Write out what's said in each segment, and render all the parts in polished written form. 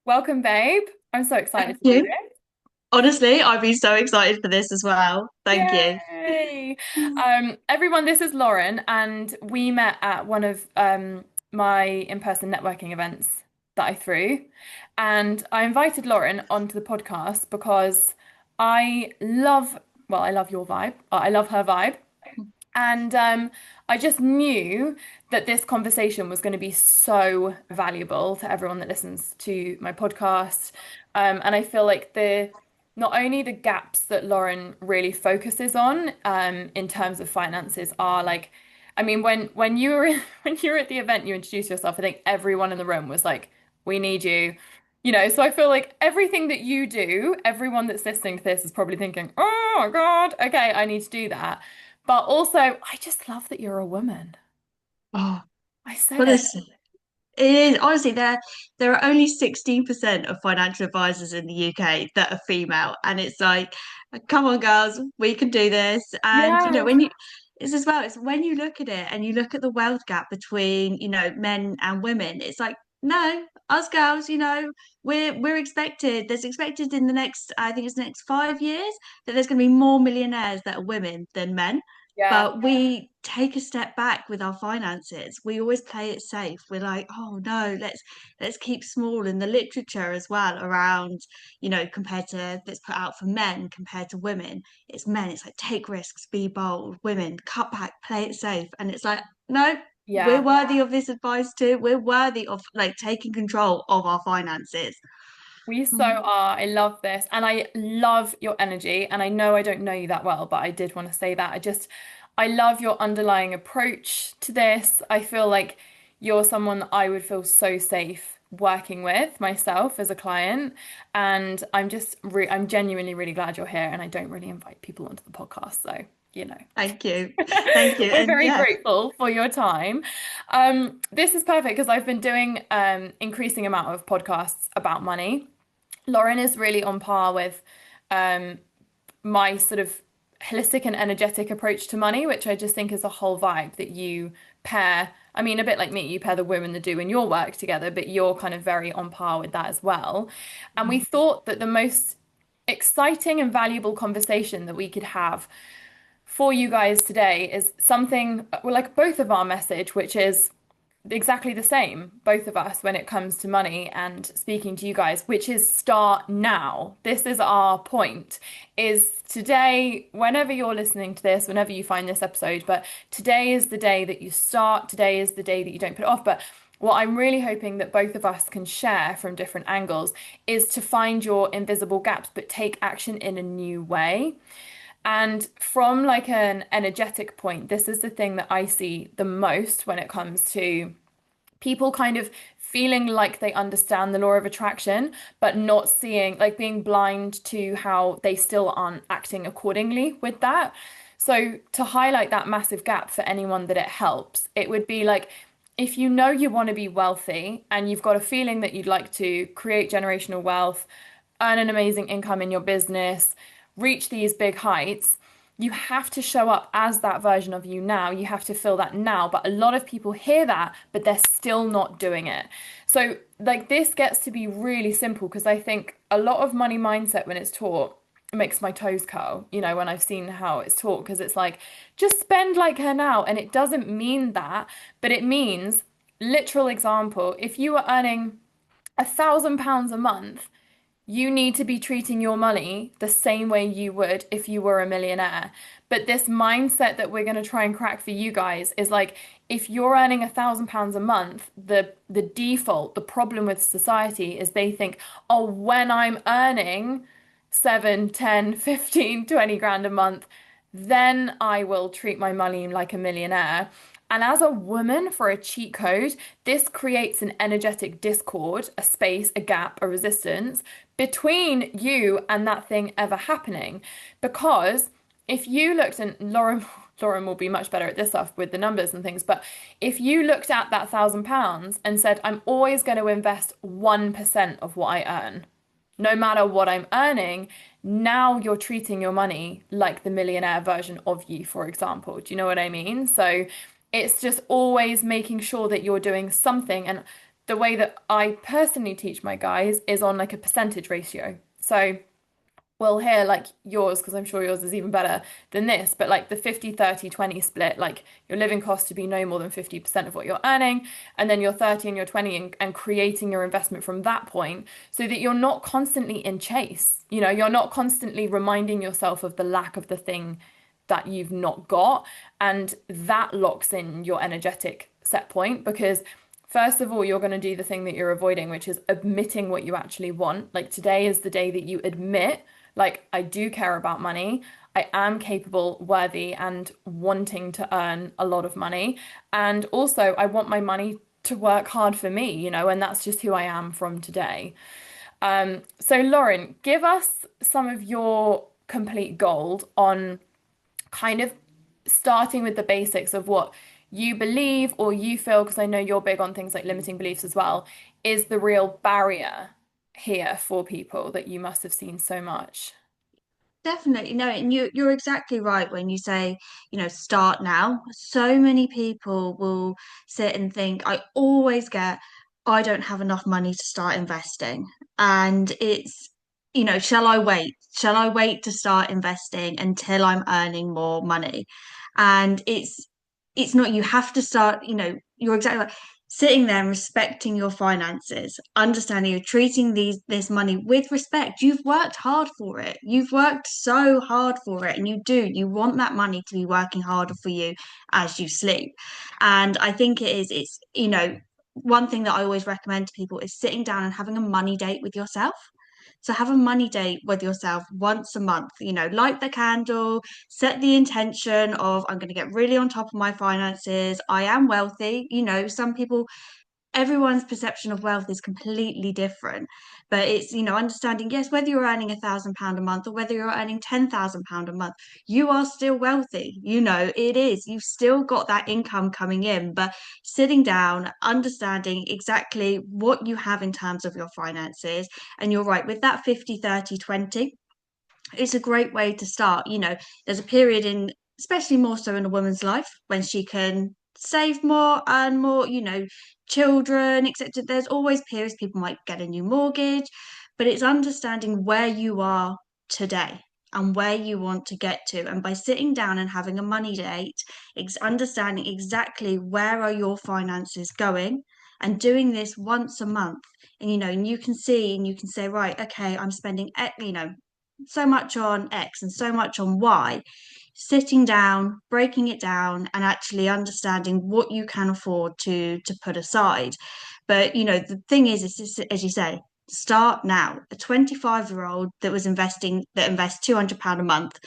Welcome, babe. I'm so Thank excited to do you. this. Honestly, I've been so excited for this as well. Thank you. Yay! Everyone, this is Lauren, and we met at one of my in-person networking events that I threw. And I invited Lauren onto the podcast because I love your vibe. I love her vibe. And I just knew that this conversation was going to be so valuable to everyone that listens to my podcast. And I feel like not only the gaps that Lauren really focuses on in terms of finances are like, I mean, when you were when you were at the event, you introduced yourself. I think everyone in the room was like, "We need you." So I feel like everything that you do, everyone that's listening to this is probably thinking, "Oh my God, okay, I need to do that." But also, I just love that you're a woman. Oh, I said it. honestly, it is honestly there are only 16% of financial advisors in the UK that are female, and it's like, come on, girls, we can do this. And Yes. when you it's as well, it's when you look at it and you look at the wealth gap between, men and women, it's like, no, us girls, we're expected, there's expected in the next, I think it's the next 5 years, that there's gonna be more millionaires that are women than men. Yeah. But we take a step back with our finances. We always play it safe. We're like, oh no, let's keep small. In the literature as well around, compared to that's put out for men compared to women, it's men. It's like take risks, be bold. Women, cut back, play it safe. And it's like, no, we're Yeah. worthy of this advice too. We're worthy of like taking control of our finances. We so Mm. are. I love this. And I love your energy. And I know I don't know you that well, but I did want to say that. I love your underlying approach to this. I feel like you're someone that I would feel so safe working with myself as a client. And I'm genuinely really glad you're here. And I don't really invite people onto the podcast. So, you know. Thank you. Thank you. We're And very yeah. grateful for your time. This is perfect because I've been doing increasing amount of podcasts about money. Lauren is really on par with um, my sort of holistic and energetic approach to money, which I just think is a whole vibe that you pair. I mean, a bit like me, you pair the women that do in your work together, but you're kind of very on par with that as well. And we thought that the most exciting and valuable conversation that we could have for you guys today is something well, like both of our message, which is exactly the same, both of us, when it comes to money and speaking to you guys, which is start now. This is our point, is today, whenever you're listening to this, whenever you find this episode, but today is the day that you start, today is the day that you don't put it off. But what I'm really hoping that both of us can share from different angles is to find your invisible gaps, but take action in a new way. And from like an energetic point, this is the thing that I see the most when it comes to people kind of feeling like they understand the law of attraction, but not seeing, like being blind to how they still aren't acting accordingly with that. So, to highlight that massive gap for anyone that it helps, it would be like if you know you want to be wealthy and you've got a feeling that you'd like to create generational wealth, earn an amazing income in your business, reach these big heights, you have to show up as that version of you now. You have to feel that now. But a lot of people hear that, but they're still not doing it. So, like, this gets to be really simple because I think a lot of money mindset, when it's taught, makes my toes curl, when I've seen how it's taught, because it's like, just spend like her now. And it doesn't mean that, but it means, literal example, if you were earning £1,000 a month, you need to be treating your money the same way you would if you were a millionaire. But this mindset that we're going to try and crack for you guys is like, if you're earning £1,000 a month, the default, the problem with society is they think, oh, when I'm earning 7, 10, 15, 20 grand a month, then I will treat my money like a millionaire. And as a woman, for a cheat code, this creates an energetic discord, a space, a gap, a resistance between you and that thing ever happening. Because if you looked, and Lauren will be much better at this stuff with the numbers and things, but if you looked at that £1,000 and said, I'm always going to invest 1% of what I earn, no matter what I'm earning, now you're treating your money like the millionaire version of you, for example. Do you know what I mean? So it's just always making sure that you're doing something. And the way that I personally teach my guys is on like a percentage ratio. So we'll hear like yours, because I'm sure yours is even better than this, but like the 50/30/20 split, like your living costs to be no more than 50% of what you're earning, and then your 30 and your 20, and creating your investment from that point so that you're not constantly in chase. You know, you're not constantly reminding yourself of the lack of the thing that you've not got. And that locks in your energetic set point because first of all, you're going to do the thing that you're avoiding, which is admitting what you actually want. Like today is the day that you admit, like, I do care about money. I am capable, worthy, and wanting to earn a lot of money. And also, I want my money to work hard for me, you know, and that's just who I am from today. So Lauren, give us some of your complete gold on kind of starting with the basics of what you believe or you feel, because I know you're big on things like limiting beliefs as well, is the real barrier here for people that you must have seen so much. Definitely. No, and you're exactly right when you say, start now. So many people will sit and think, I don't have enough money to start investing. And it's, shall I wait? Shall I wait to start investing until I'm earning more money? And it's not, you have to start, you're exactly right. Sitting there and respecting your finances, understanding you're treating this money with respect. You've worked hard for it. You've worked so hard for it, and you want that money to be working harder for you as you sleep. And I think it's one thing that I always recommend to people is sitting down and having a money date with yourself. So have a money date with yourself once a month, light the candle, set the intention of I'm going to get really on top of my finances. I am wealthy. Some people, everyone's perception of wealth is completely different, but it's understanding, yes, whether you're earning £1,000 a month or whether you're earning £10,000 a month, you are still wealthy. It is, you've still got that income coming in, but sitting down, understanding exactly what you have in terms of your finances. And you're right with that 50/30/20, it's a great way to start. There's a period in, especially more so in a woman's life, when she can save more, earn more, children, etc. There's always periods people might get a new mortgage, but it's understanding where you are today and where you want to get to. And by sitting down and having a money date, it's understanding exactly where are your finances going and doing this once a month. And you can see and you can say, right, okay, I'm spending, so much on X and so much on Y, sitting down, breaking it down, and actually understanding what you can afford to put aside. But the thing is, as you say, start now. A 25-year-old that invests £200 a month,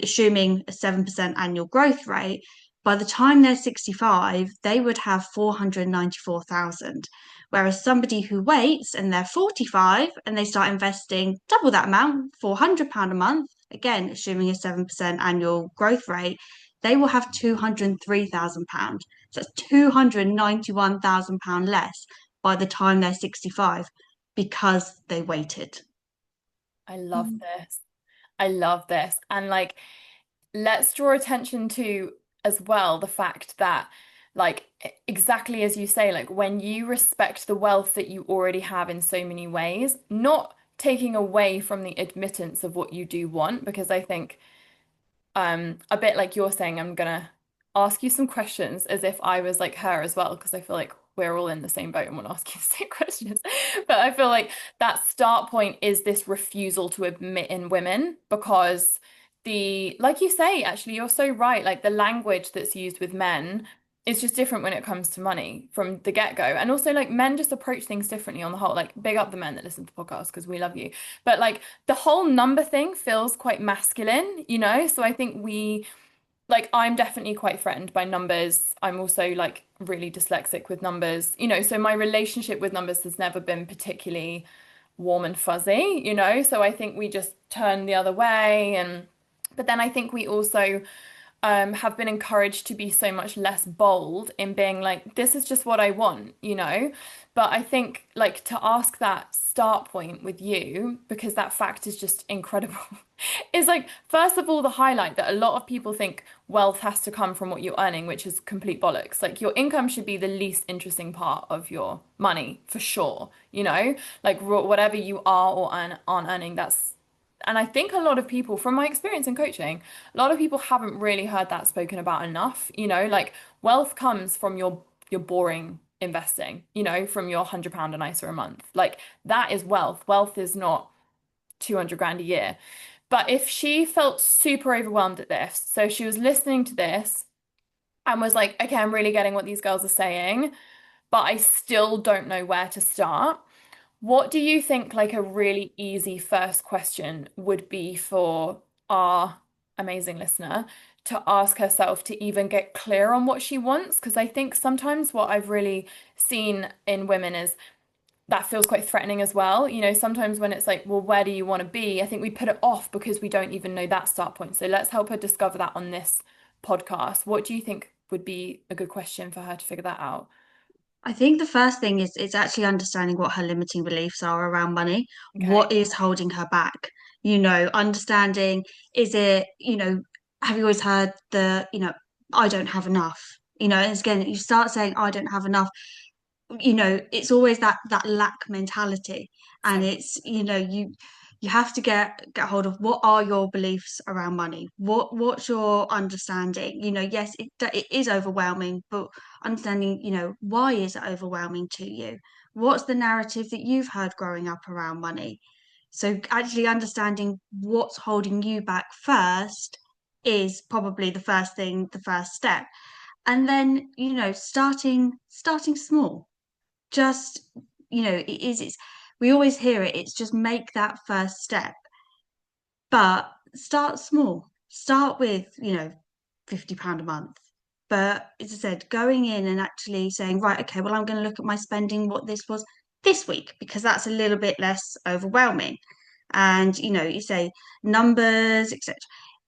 assuming a 7% annual growth rate, by the time they're 65, they would have 494,000. Whereas somebody who waits and they're 45 and they start investing double that amount, £400 a month, again, assuming a 7% annual growth rate, they will have £203,000. So that's £291,000 less by the time they're 65 because they waited. I love this. I love this. And like, let's draw attention to as well the fact that, like, exactly as you say, like, when you respect the wealth that you already have in so many ways, not taking away from the admittance of what you do want, because I think a bit like you're saying, I'm gonna ask you some questions as if I was like her as well, because I feel like we're all in the same boat and we'll ask you the same questions. But I feel like that start point is this refusal to admit in women because like you say, actually, you're so right. Like the language that's used with men is just different when it comes to money from the get-go. And also, like, men just approach things differently on the whole. Like, big up the men that listen to the podcast because we love you. But like the whole number thing feels quite masculine, you know? So I think like, I'm definitely quite threatened by numbers. I'm also like really dyslexic with numbers, you know? So my relationship with numbers has never been particularly warm and fuzzy, you know? So I think we just turn the other way. But then I think we also, have been encouraged to be so much less bold in being like, this is just what I want, you know? But I think like to ask that start point with you, because that fact is just incredible, is like, first of all, the highlight that a lot of people think wealth has to come from what you're earning, which is complete bollocks. Like your income should be the least interesting part of your money for sure, you know? Like whatever you are or aren't earning, that's and I think a lot of people, from my experience in coaching, a lot of people haven't really heard that spoken about enough. You know, like wealth comes from your boring investing, you know, from your £100 an ISA a month. Like that is wealth. Wealth is not 200 grand a year. But if she felt super overwhelmed at this, so she was listening to this and was like, okay, I'm really getting what these girls are saying, but I still don't know where to start. What do you think like a really easy first question would be for our amazing listener to ask herself to even get clear on what she wants? Because I think sometimes what I've really seen in women is that feels quite threatening as well. You know, sometimes when it's like, well, where do you want to be? I think we put it off because we don't even know that start point. So let's help her discover that on this podcast. What do you think would be a good question for her to figure that out? I think the first thing is it's actually understanding what her limiting beliefs are around money. Okay. What is holding her back? You know, understanding, is it, have you always heard I don't have enough? You know, and again, you start saying I don't have enough, it's always that lack mentality. And So it's, you have to get hold of what are your beliefs around money, what's your understanding. Yes, it is overwhelming, but understanding, why is it overwhelming to you? What's the narrative that you've heard growing up around money? So actually understanding what's holding you back first is probably the first step. And then, starting small. Just, it's we always hear it, it's just make that first step, but start small. Start with, £50 a month. But as I said, going in and actually saying, right, okay, well, I'm going to look at my spending, what this was this week, because that's a little bit less overwhelming. And, you say numbers, etc.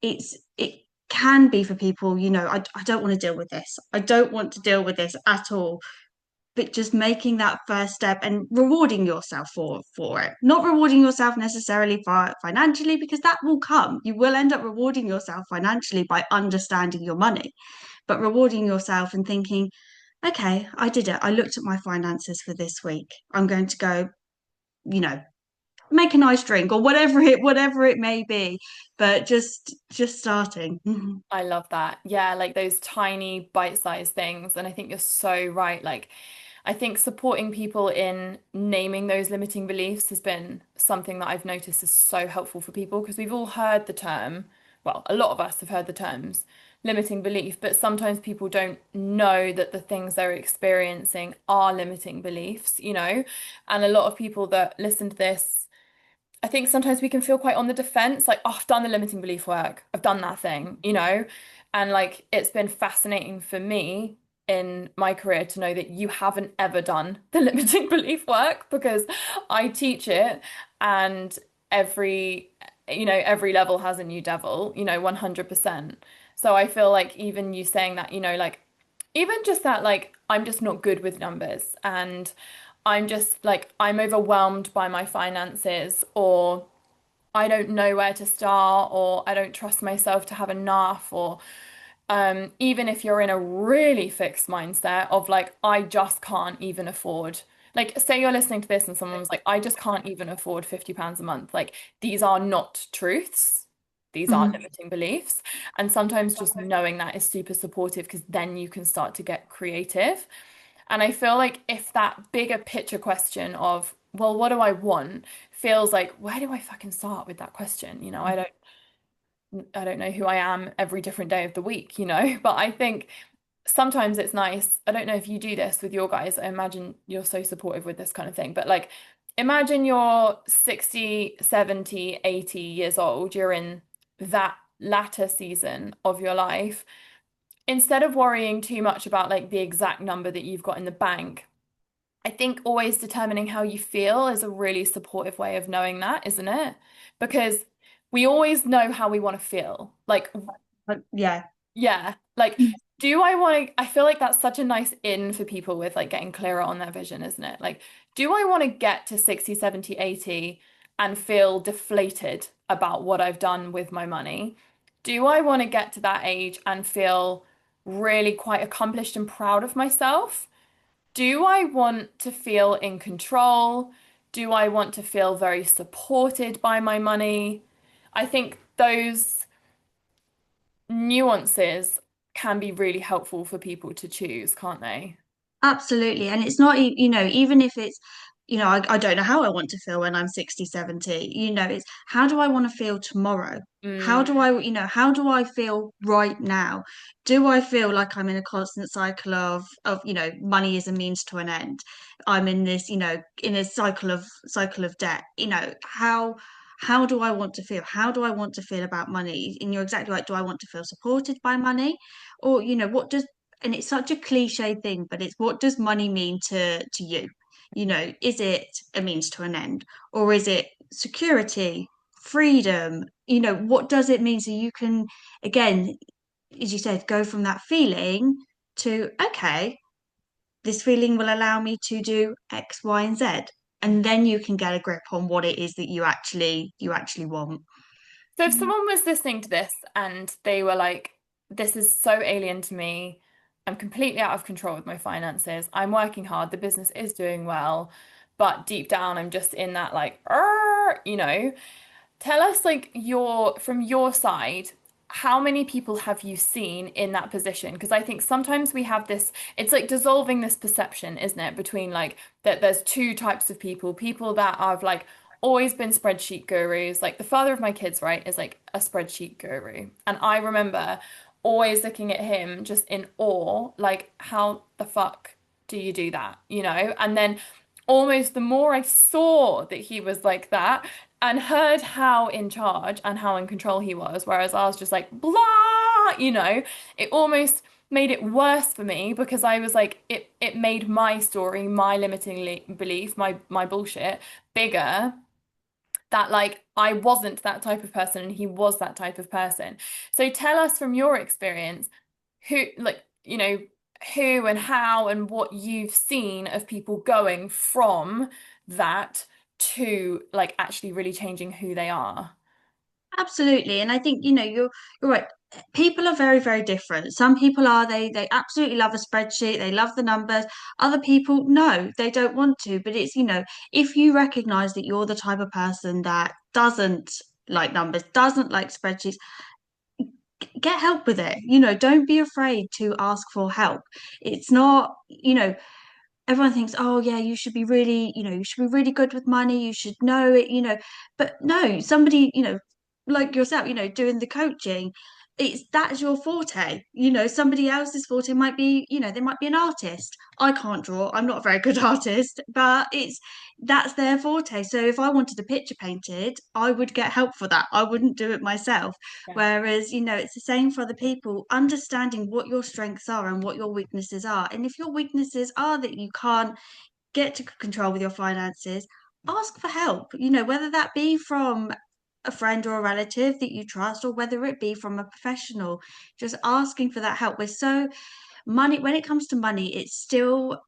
It can be for people, I don't want to deal with this. I don't want to deal with this at all, but just making that first step and rewarding yourself for it. Not rewarding yourself necessarily for financially, because that will come. You will end up rewarding yourself financially by understanding your money, but rewarding yourself and thinking, okay, I did it. I looked at my finances for this week. I'm going to go, you know, make a nice drink or whatever it may be, but just starting. I love that. Yeah, like those tiny bite-sized things. And I think you're so right. Like, I think supporting people in naming those limiting beliefs has been something that I've noticed is so helpful for people because we've all heard the term, well, a lot of us have heard the terms limiting belief, but sometimes people don't know that the things they're experiencing are limiting beliefs, you know? And a lot of people that listen to this I think sometimes we can feel quite on the defense, like, oh, I've done the limiting belief work. I've done that thing, you know? And like, it's been fascinating for me in my career to know that you haven't ever done the limiting belief work because I teach it and every, every level has a new devil, 100%. So I feel like even you saying that, like, even just that, like, I'm just not good with numbers and I'm just like, I'm overwhelmed by my finances, or I don't know where to start, or I don't trust myself to have enough, or even if you're in a really fixed mindset of like, I just can't even afford. Like, say you're listening to this and someone was like, I just can't even afford £50 a month. Like, these are not truths. These are Mhm. limiting beliefs. And sometimes just knowing that is super supportive because then you can start to get creative. And I feel like if that bigger picture question of, well, what do I want, feels like, where do I fucking start with that question? I don't know who I am every different day of the week, But I think sometimes it's nice. I don't know if you do this with your guys. I imagine you're so supportive with this kind of thing, but like imagine you're 60, 70, 80 years old, you're in that latter season of your life. Instead of worrying too much about like the exact number that you've got in the bank, I think always determining how you feel is a really supportive way of knowing that, isn't it? Because we always know how we want to feel. Like, But yeah. Yeah. Like, do I want to, I feel like that's such a nice in for people with like getting clearer on their vision, isn't it? Like, do I want to get to 60, 70, 80 and feel deflated about what I've done with my money? Do I want to get to that age and feel really quite accomplished and proud of myself? Do I want to feel in control? Do I want to feel very supported by my money? I think those nuances can be really helpful for people to choose, can't they? Absolutely. And it's not, even if it's, I don't know how I want to feel when I'm 60, 70. It's how do I want to feel tomorrow? Mm, How do I feel right now? Do I feel like I'm in a constant cycle of money is a means to an end? I'm in this, in a cycle of debt. How do I want to feel? How do I want to feel about money? And you're exactly right. Do I want to feel supported by money? Or, what does and it's such a cliche thing, but it's what does money mean to you? Is it a means to an end, or is it security, freedom? What does it mean so you can, again, as you said, go from that feeling to, okay, this feeling will allow me to do X, Y, and Z. And then you can get a grip on what it is that you actually want. so if someone was listening to this and they were like, this is so alien to me, I'm completely out of control with my finances, I'm working hard, the business is doing well, but deep down I'm just in that like, tell us like from your side, how many people have you seen in that position? Because I think sometimes we have this, it's like dissolving this perception, isn't it, between like that there's two types of people, people that have like always been spreadsheet gurus. Like the father of my kids, right, is like a spreadsheet guru. And I remember always looking at him just in awe, like, how the fuck do you do that? And then almost the more I saw that he was like that and heard how in charge and how in control he was, whereas I was just like, blah, it almost made it worse for me because I was like, it made my story, my limiting belief, my bullshit bigger that like I wasn't that type of person and he was that type of person. So tell us from your experience who like, who and how and what you've seen of people going from that to like actually really changing who they are. Absolutely. And I think, you're right. People are very, very different. Some people are they absolutely love a spreadsheet, they love the numbers. Other people, no, they don't want to. But it's, if you recognize that you're the type of person that doesn't like numbers, doesn't like spreadsheets, get help with it. Don't be afraid to ask for help. It's not, everyone thinks, oh yeah, you should be really good with money, you should know it, but no, somebody, like yourself, doing the coaching, that's your forte. Somebody else's forte might be, they might be an artist. I can't draw, I'm not a very good artist, but that's their forte. So if I wanted a picture painted, I would get help for that. I wouldn't do it myself. Yeah. Whereas, it's the same for other people, understanding what your strengths are and what your weaknesses are. And if your weaknesses are that you can't get to control with your finances, ask for help, whether that be from a friend or a relative that you trust, or whether it be from a professional, just asking for that help. We're so money, when it comes to money, it's still,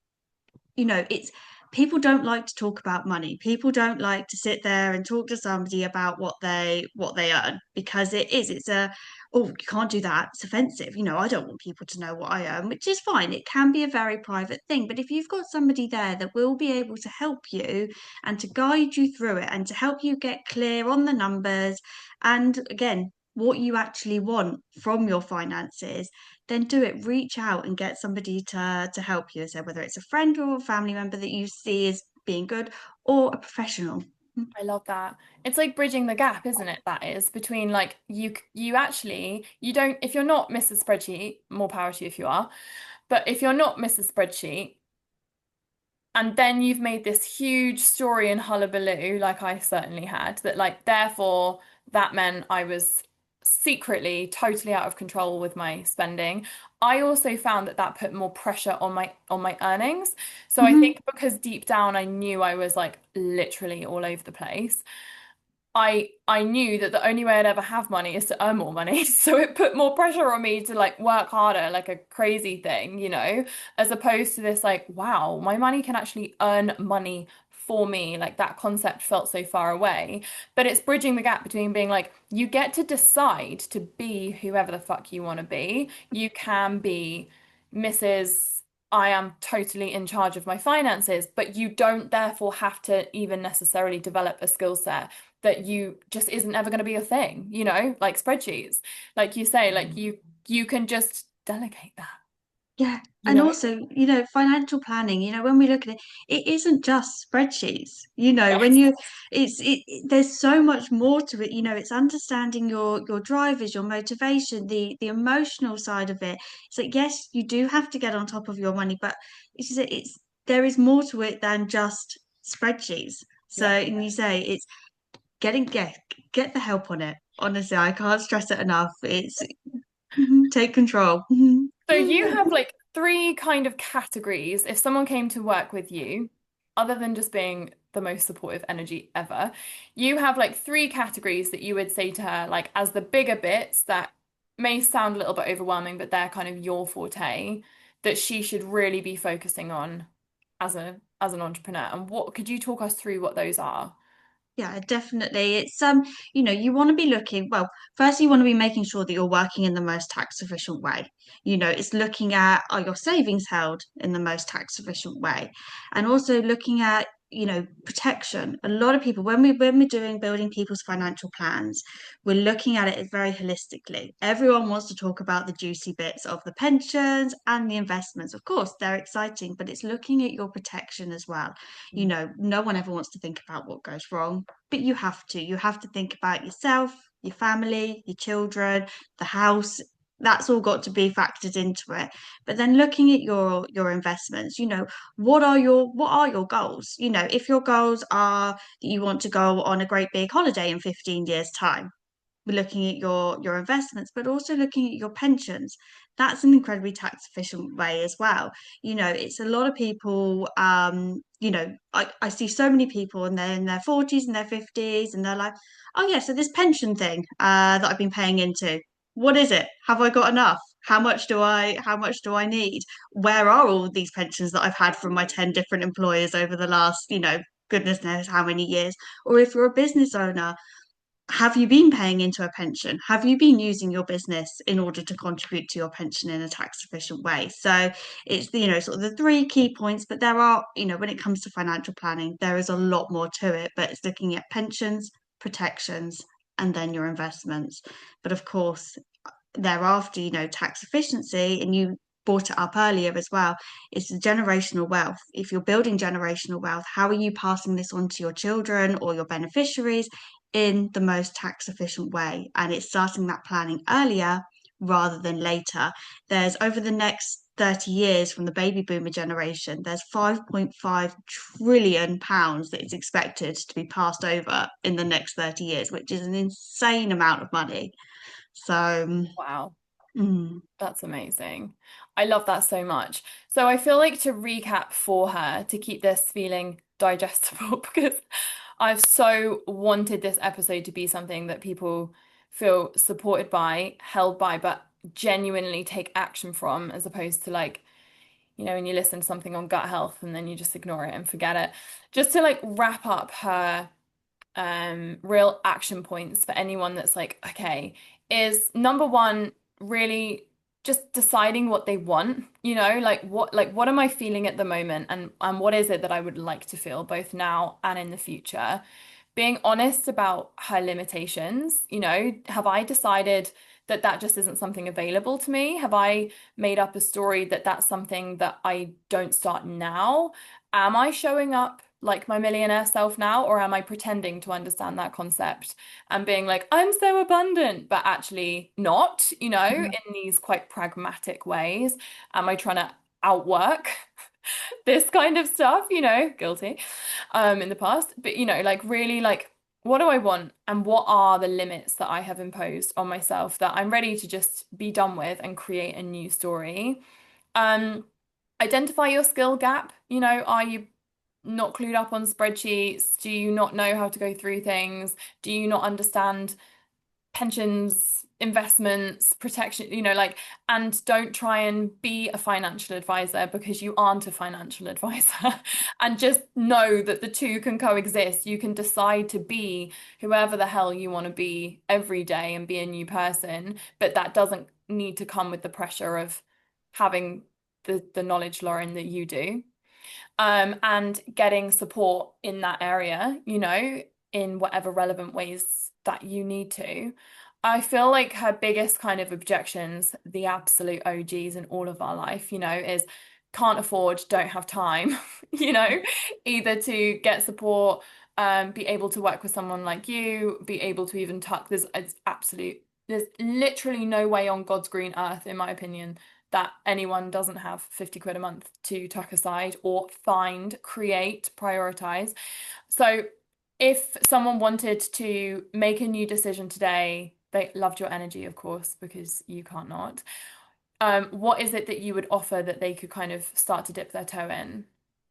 it's people don't like to talk about money. People don't like to sit there and talk to somebody about what they earn, because it's a, oh, you can't do that, it's offensive. I don't want people to know what I earn, which is fine. It can be a very private thing, but if you've got somebody there that will be able to help you and to guide you through it and to help you get clear on the numbers, and again, what you actually want from your finances, then do it. Reach out and get somebody to help you. So whether it's a friend or a family member that you see as being good, or a professional. I love that. It's like bridging the gap, isn't it? That is between like you actually you don't if you're not Mrs. Spreadsheet, more power to you if you are, but if you're not Mrs. Spreadsheet, and then you've made this huge story and hullabaloo, like I certainly had, that like therefore that meant I was secretly totally out of control with my spending. I also found that that put more pressure on my earnings. So I Mhm. think because deep down I knew I was like literally all over the place. I knew that the only way I'd ever have money is to earn more money. So it put more pressure on me to like work harder, like a crazy thing, as opposed to this like, wow, my money can actually earn money for me. Like that concept felt so far away. But it's bridging the gap between being like, you get to decide to be whoever the fuck you want to be. You can be Mrs. I am totally in charge of my finances, but you don't therefore have to even necessarily develop a skill set that you just isn't ever going to be a thing, like spreadsheets. Like you say, like you can just delegate that, Yeah. you And know? also, financial planning, when we look at it, it isn't just spreadsheets. When Yes. you there's so much more to it. It's understanding your drivers, your motivation, the emotional side of it. It's like, yes, you do have to get on top of your money, but it's there is more to it than just spreadsheets. So, Yeah. and you say it's get the help on it. Honestly, I can't stress it enough. It's take control. So you have like three kind of categories. If someone came to work with you, other than just being the most supportive energy ever, you have like three categories that you would say to her, like as the bigger bits that may sound a little bit overwhelming, but they're kind of your forte, that she should really be focusing on as an entrepreneur. And what could you talk us through what those are? Yeah, definitely. It's you want to be looking, well, first you want to be making sure that you're working in the most tax efficient way. It's looking at, are your savings held in the most tax efficient way? And also looking at, protection. A lot of people, when we're doing building people's financial plans, we're looking at it very holistically. Everyone wants to talk about the juicy bits of the pensions and the investments. Of course, they're exciting, but it's looking at your protection as well. No one ever wants to think about what goes wrong, but you have to. You have to think about yourself, your family, your children, the house. That's all got to be factored into it. But then looking at your investments, what are your goals? If your goals are that you want to go on a great big holiday in 15 years' time, we're looking at your investments, but also looking at your pensions. That's an incredibly tax efficient way as well. It's a lot of people, I see so many people and they're in their 40s and their 50s and they're like, oh yeah, so this pension thing that I've been paying into, what is it? Have I got enough? How much do I need? Where are all these pensions that I've had from my 10 different employers over the last, goodness knows how many years? Or if you're a business owner, have you been paying into a pension? Have you been using your business in order to contribute to your pension in a tax efficient way? So it's, sort of the three key points, but there are, when it comes to financial planning, there is a lot more to it, but it's looking at pensions, protections, and then your investments. But of course, thereafter, tax efficiency, and you brought it up earlier as well, it's generational wealth. If you're building generational wealth, how are you passing this on to your children or your beneficiaries in the most tax efficient way? And it's starting that planning earlier rather than later. There's over the next 30 years from the baby boomer generation, there's 5.5 trillion pounds that is expected to be passed over in the next 30 years, which is an insane amount of money. So, Wow. mm, That's amazing. I love that so much. So I feel like to recap for her to keep this feeling digestible because I've so wanted this episode to be something that people feel supported by, held by, but genuinely take action from, as opposed to like, when you listen to something on gut health and then you just ignore it and forget it. Just to like wrap up her real action points for anyone that's like, okay, is number one really just deciding what they want, like what am I feeling at the moment and what is it that I would like to feel both now and in the future? Being honest about her limitations, have I decided that that just isn't something available to me? Have I made up a story that that's something that I don't start now? Am I showing up like my millionaire self now, or am I pretending to understand that concept and being like, I'm so abundant, but actually not, in these quite pragmatic ways? Am I trying to outwork this kind of stuff, guilty, in the past? But, like really like, what do I want and what are the limits that I have imposed on myself that I'm ready to just be done with and create a new story? Um, Identify your skill gap. Are you not clued up on spreadsheets? Do you not know how to go through things? Do you not understand pensions, investments, protection, like, and don't try and be a financial advisor because you aren't a financial advisor. And just know that the two can coexist. You can decide to be whoever the hell you want to be every day and be a new person, but that doesn't need to come with the pressure of having the knowledge, Lauren, that you do. And getting support in that area, in whatever relevant ways that you need to. I feel like her biggest kind of objections, the absolute OGs in all of our life, is can't afford, don't have time, either to get support, be able to work with someone like you, be able to even tuck. There's literally no way on God's green earth, in my opinion, that anyone doesn't have 50 quid a month to tuck aside or find, create, prioritize. So if someone wanted to make a new decision today, they loved your energy, of course, because you can't not. What is it that you would offer that they could kind of start to dip their toe in?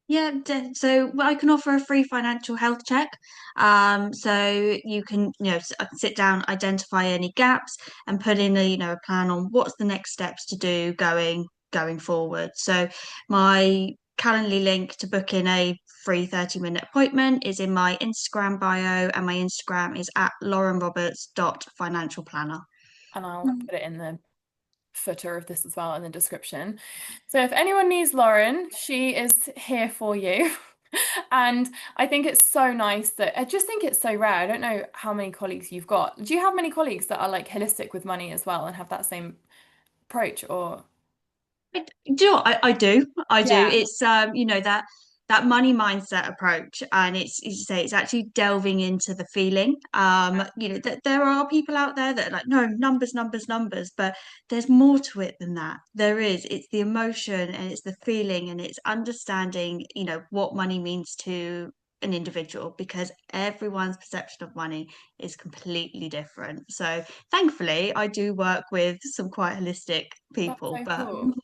Yeah, so well, I can offer a free financial health check. So you can, sit down, identify any gaps, and put in a plan on what's the next steps to do going forward. So my Calendly link to book in a free 30-minute appointment is in my Instagram bio, and my Instagram is at laurenroberts.financialplanner. And I'll put it in the footer of this as well in the description. So if anyone needs Lauren, she is here for you. And I think it's so nice that I just think it's so rare. I don't know how many colleagues you've got. Do you have many colleagues that are like holistic with money as well and have that same approach or Do you know what? I do. I do. yeah, It's that money mindset approach, and it's, as you say, it's actually delving into the feeling. That there are people out there that are like, no, numbers, numbers, numbers, but there's more to it than that. There is. It's the emotion and it's the feeling and it's understanding, what money means to an individual, because everyone's perception of money is completely different. So thankfully, I do work with some quite holistic that's people, so but cool.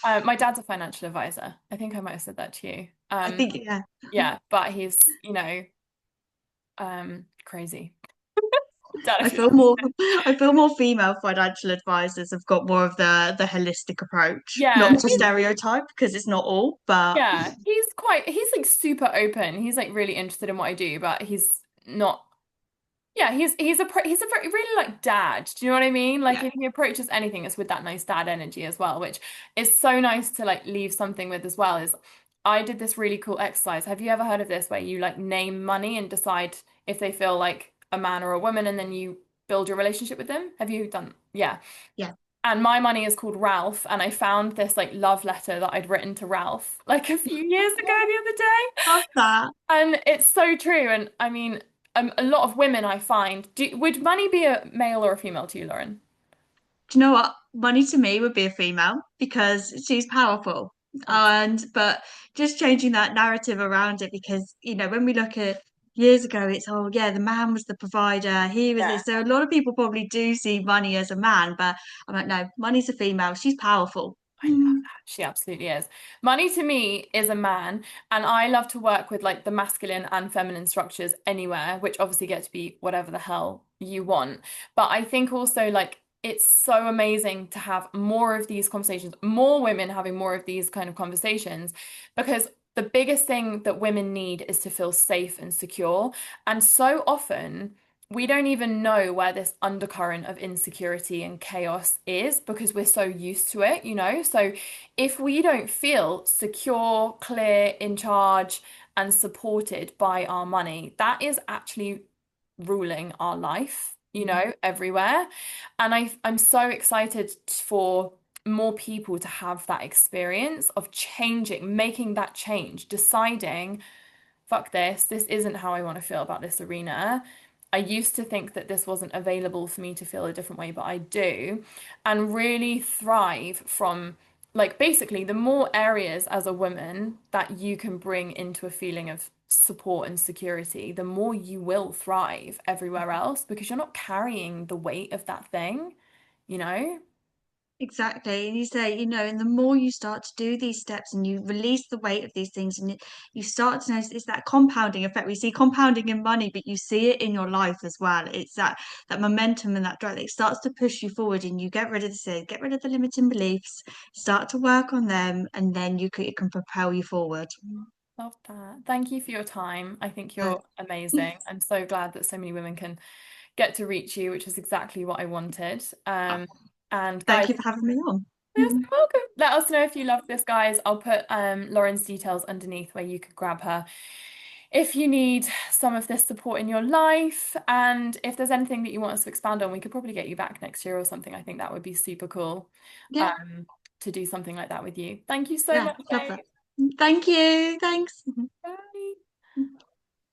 My dad's a financial advisor. I think I might have said that to you. I think, yeah, Yeah, but he's, crazy. Dad, I if you're feel more listening. I feel more female financial advisors have got more of the holistic approach, not Yeah, the stereotype, because it's not all, but he's like super open. He's like really interested in what I do, but he's not. Yeah, he's a very really like dad. Do you know what I mean? Like yeah, if he approaches anything, it's with that nice dad energy as well, which is so nice to like leave something with as well. Is I did this really cool exercise. Have you ever heard of this where you like name money and decide if they feel like a man or a woman, and then you build your relationship with them? Have you done? Yeah. yeah, And my money is called Ralph, and I found this like love letter that I'd written to Ralph like a few years ago the other day. love that. And it's so true. And I mean, a lot of women I find, would money be a male or a female to you, Lauren? Do you know what? Money to me would be a female because she's powerful. Abs- But just changing that narrative around it, because when we look at years ago, it's, oh yeah, the man was the provider, he was Yeah. this. So a lot of people probably do see money as a man, but I'm like, no, money's a female, she's powerful. I love that. She absolutely is. Money to me is a man, and I love to work with like the masculine and feminine structures anywhere, which obviously get to be whatever the hell you want. But I think also like it's so amazing to have more of these conversations, more women having more of these kind of conversations, because the biggest thing that women need is to feel safe and secure. And so often, we don't even know where this undercurrent of insecurity and chaos is because we're so used to it. So if we don't feel secure, clear, in charge, and supported by our money, that is actually ruling our life, everywhere. And I'm so excited for more people to have that experience of changing, making that change, deciding fuck this isn't how I want to feel about this arena. I used to think that this wasn't available for me to feel a different way, but I do. And really thrive from, like, basically, the more areas as a woman that you can bring into a feeling of support and security, the more you will thrive everywhere else because you're not carrying the weight of that thing, you know? Exactly. And you say, and the more you start to do these steps and you release the weight of these things and you start to notice it's that compounding effect. We see compounding in money, but you see it in your life as well. It's that momentum and that drive. It starts to push you forward and you get rid of get rid of the limiting beliefs, start to work on them, and then it can propel you forward. Love that. Thank you for your time. I think Uh, you're amazing. I'm so glad that so many women can get to reach you, which is exactly what I wanted. And Thank guys, you for having me on. you're so welcome. Let us know if you love this, guys. I'll put Lauren's details underneath where you could grab her if you need some of this support in your life. And if there's anything that you want us to expand on, we could probably get you back next year or something. I think that would be super cool Yeah, um, to do something like that with you. Thank you so yeah, much, love that. babe. Thank you. Thanks. Bye.